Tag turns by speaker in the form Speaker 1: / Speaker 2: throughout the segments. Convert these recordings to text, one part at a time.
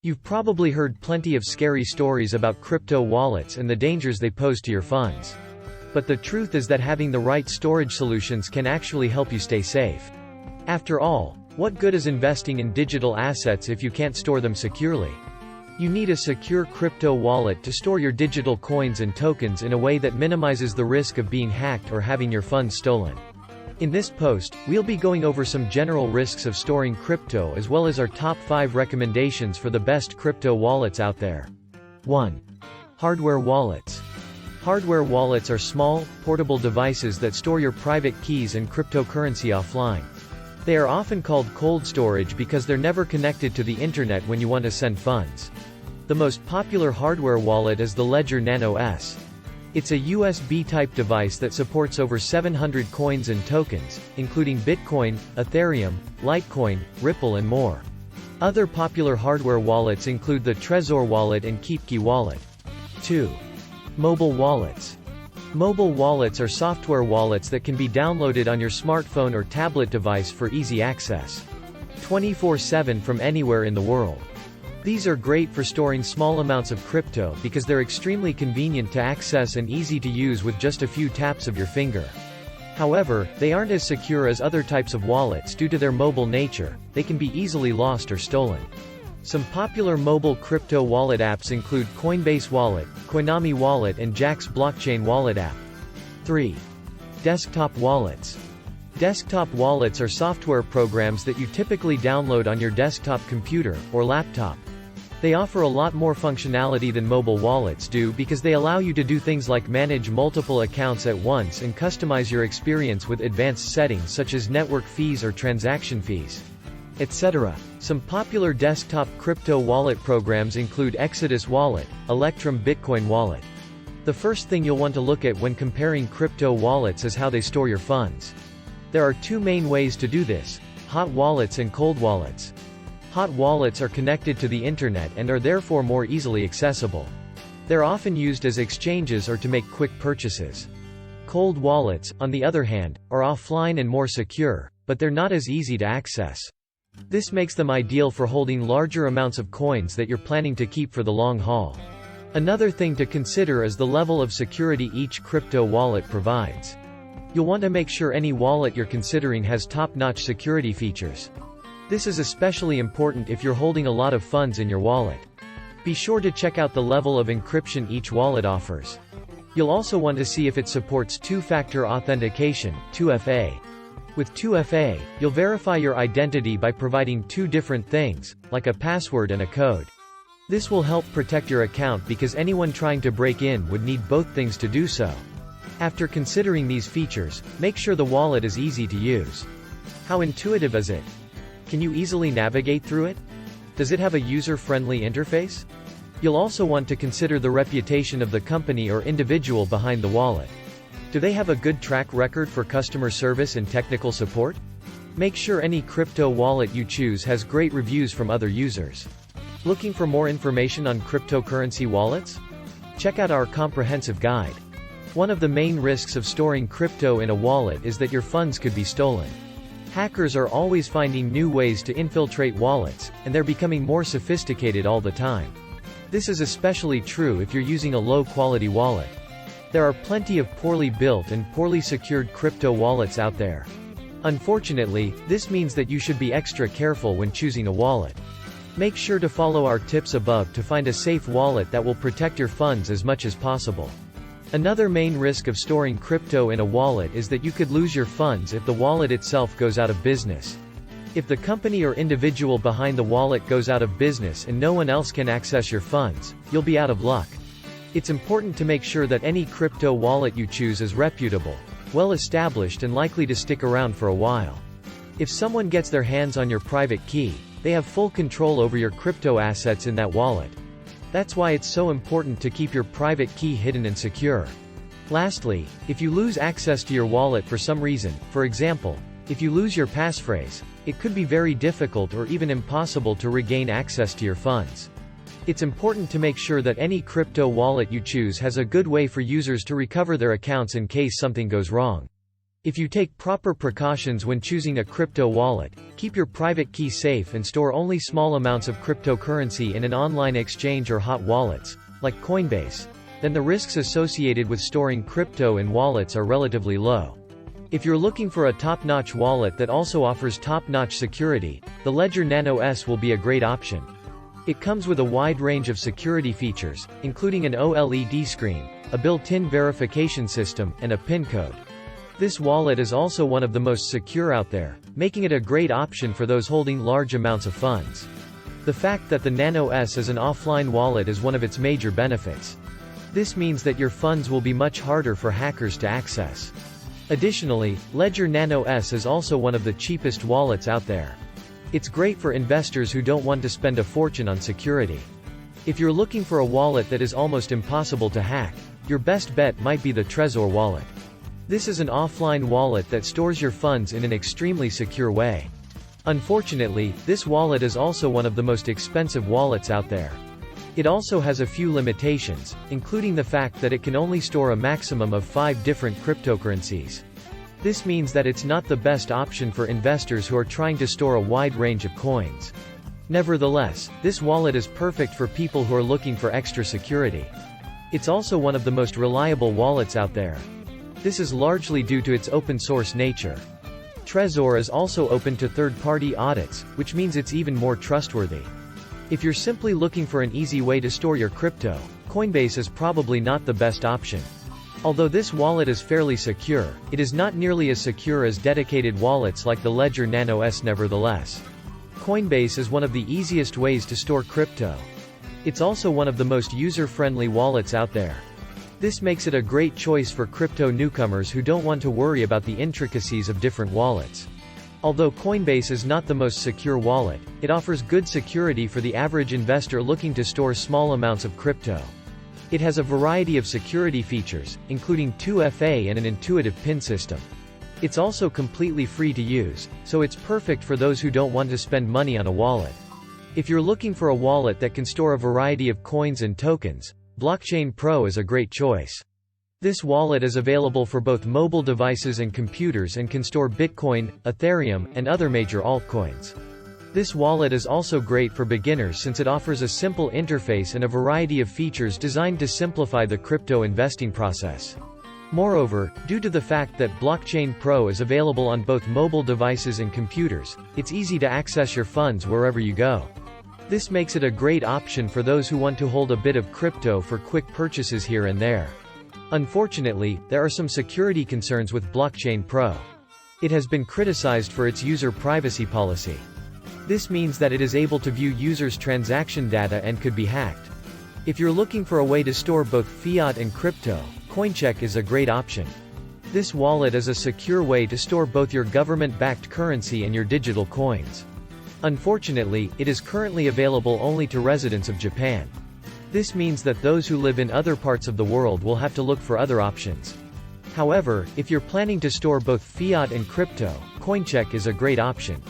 Speaker 1: You've probably heard plenty of scary stories about crypto wallets and the dangers they pose to your funds. But the truth is that having the right storage solutions can actually help you stay safe. After all, what good is investing in digital assets if you can't store them securely? You need a secure crypto wallet to store your digital coins and tokens in a way that minimizes the risk of being hacked or having your funds stolen. In this post, we'll be going over some general risks of storing crypto as well as our top 5 recommendations for the best crypto wallets out there. 1. Hardware wallets. Hardware wallets are small, portable devices that store your private keys and cryptocurrency offline. They are often called cold storage because they're never connected to the internet when you want to send funds. The most popular hardware wallet is the Ledger Nano S. It's a USB-type device that supports over 700 coins and tokens, including Bitcoin, Ethereum, Litecoin, Ripple and more. Other popular hardware wallets include the Trezor wallet and KeepKey wallet. 2. Mobile wallets. Mobile wallets are software wallets that can be downloaded on your smartphone or tablet device for easy access. 24/7 from anywhere in the world. These are great for storing small amounts of crypto because they're extremely convenient to access and easy to use with just a few taps of your finger. However, they aren't as secure as other types of wallets due to their mobile nature. They can be easily lost or stolen. Some popular mobile crypto wallet apps include Coinbase Wallet, Coinami Wallet and Jaxx Blockchain Wallet app. 3. Desktop wallets. Desktop wallets are software programs that you typically download on your desktop computer or laptop. They offer a lot more functionality than mobile wallets do because they allow you to do things like manage multiple accounts at once and customize your experience with advanced settings such as network fees or transaction fees, etc. Some popular desktop crypto wallet programs include Exodus Wallet, Electrum Bitcoin Wallet. The first thing you'll want to look at when comparing crypto wallets is how they store your funds. There are 2 main ways to do this: hot wallets and cold wallets. Hot wallets are connected to the internet and are therefore more easily accessible. They're often used as exchanges or to make quick purchases. Cold wallets, on the other hand, are offline and more secure, but they're not as easy to access. This makes them ideal for holding larger amounts of coins that you're planning to keep for the long haul. Another thing to consider is the level of security each crypto wallet provides. You'll want to make sure any wallet you're considering has top-notch security features. This is especially important if you're holding a lot of funds in your wallet. Be sure to check out the level of encryption each wallet offers. You'll also want to see if it supports two-factor authentication, 2FA. With 2FA, you'll verify your identity by providing 2 different things, like a password and a code. This will help protect your account because anyone trying to break in would need both things to do so. After considering these features, make sure the wallet is easy to use. How intuitive is it? Can you easily navigate through it? Does it have a user-friendly interface? You'll also want to consider the reputation of the company or individual behind the wallet. Do they have a good track record for customer service and technical support? Make sure any crypto wallet you choose has great reviews from other users. Looking for more information on cryptocurrency wallets? Check out our comprehensive guide. One of the main risks of storing crypto in a wallet is that your funds could be stolen. Hackers are always finding new ways to infiltrate wallets, and they're becoming more sophisticated all the time. This is especially true if you're using a low-quality wallet. There are plenty of poorly built and poorly secured crypto wallets out there. Unfortunately, this means that you should be extra careful when choosing a wallet. Make sure to follow our tips above to find a safe wallet that will protect your funds as much as possible. Another main risk of storing crypto in a wallet is that you could lose your funds if the wallet itself goes out of business. If the company or individual behind the wallet goes out of business and no one else can access your funds, you'll be out of luck. It's important to make sure that any crypto wallet you choose is reputable, well-established and likely to stick around for a while. If someone gets their hands on your private key, they have full control over your crypto assets in that wallet. That's why it's so important to keep your private key hidden and secure. Lastly, if you lose access to your wallet for some reason, for example, if you lose your passphrase, it could be very difficult or even impossible to regain access to your funds. It's important to make sure that any crypto wallet you choose has a good way for users to recover their accounts in case something goes wrong. If you take proper precautions when choosing a crypto wallet, keep your private key safe and store only small amounts of cryptocurrency in an online exchange or hot wallets, like Coinbase, then the risks associated with storing crypto in wallets are relatively low. If you're looking for a top-notch wallet that also offers top-notch security, the Ledger Nano S will be a great option. It comes with a wide range of security features, including an OLED screen, a built-in verification system, and a PIN code. This wallet is also one of the most secure out there, making it a great option for those holding large amounts of funds. The fact that the Nano S is an offline wallet is one of its major benefits. This means that your funds will be much harder for hackers to access. Additionally, Ledger Nano S is also one of the cheapest wallets out there. It's great for investors who don't want to spend a fortune on security. If you're looking for a wallet that is almost impossible to hack, your best bet might be the Trezor wallet. This is an offline wallet that stores your funds in an extremely secure way. Unfortunately, this wallet is also one of the most expensive wallets out there. It also has a few limitations, including the fact that it can only store a maximum of 5 different cryptocurrencies. This means that it's not the best option for investors who are trying to store a wide range of coins. Nevertheless, this wallet is perfect for people who are looking for extra security. It's also one of the most reliable wallets out there. This is largely due to its open-source nature. Trezor is also open to third-party audits, which means it's even more trustworthy. If you're simply looking for an easy way to store your crypto, Coinbase is probably not the best option. Although this wallet is fairly secure, it is not nearly as secure as dedicated wallets like the Ledger Nano S. Nevertheless, Coinbase is one of the easiest ways to store crypto. It's also one of the most user-friendly wallets out there. This makes it a great choice for crypto newcomers who don't want to worry about the intricacies of different wallets. Although Coinbase is not the most secure wallet, it offers good security for the average investor looking to store small amounts of crypto. It has a variety of security features, including 2FA and an intuitive PIN system. It's also completely free to use, so it's perfect for those who don't want to spend money on a wallet. If you're looking for a wallet that can store a variety of coins and tokens, Blockchain Pro is a great choice. This wallet is available for both mobile devices and computers and can store Bitcoin, Ethereum, and other major altcoins. This wallet is also great for beginners since it offers a simple interface and a variety of features designed to simplify the crypto investing process. Moreover, due to the fact that Blockchain Pro is available on both mobile devices and computers, it's easy to access your funds wherever you go. This makes it a great option for those who want to hold a bit of crypto for quick purchases here and there. Unfortunately, there are some security concerns with Blockchain Pro. It has been criticized for its user privacy policy. This means that it is able to view users' transaction data and could be hacked. If you're looking for a way to store both fiat and crypto, Coincheck is a great option. This wallet is a secure way to store both your government-backed currency and your digital coins. Unfortunately, it is currently available only to residents of Japan. This means that those who live in other parts of the world will have to look for other options. However, if you're planning to store both fiat and crypto, Coincheck is a great option.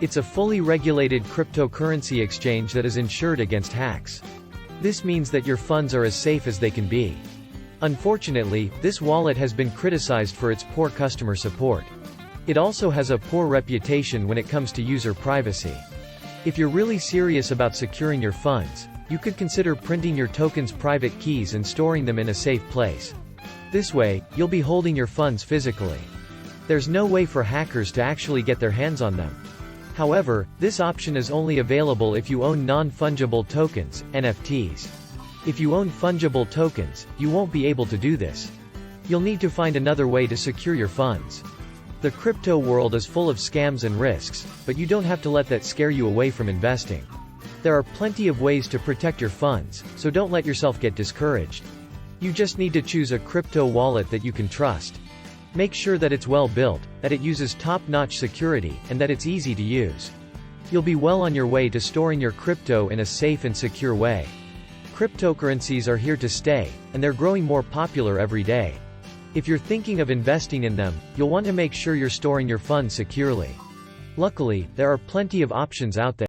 Speaker 1: It's a fully regulated cryptocurrency exchange that is insured against hacks. This means that your funds are as safe as they can be. Unfortunately, this wallet has been criticized for its poor customer support. It also has a poor reputation when it comes to user privacy. If you're really serious about securing your funds, you could consider printing your tokens' private keys and storing them in a safe place. This way, you'll be holding your funds physically. There's no way for hackers to actually get their hands on them. However, this option is only available if you own non-fungible tokens, NFTs. If you own fungible tokens, you won't be able to do this. You'll need to find another way to secure your funds. The crypto world is full of scams and risks, but you don't have to let that scare you away from investing. There are plenty of ways to protect your funds, so don't let yourself get discouraged. You just need to choose a crypto wallet that you can trust. Make sure that it's well built, that it uses top-notch security, and that it's easy to use. You'll be well on your way to storing your crypto in a safe and secure way. Cryptocurrencies are here to stay, and they're growing more popular every day. If you're thinking of investing in them, you'll want to make sure you're storing your funds securely. Luckily, there are plenty of options out there.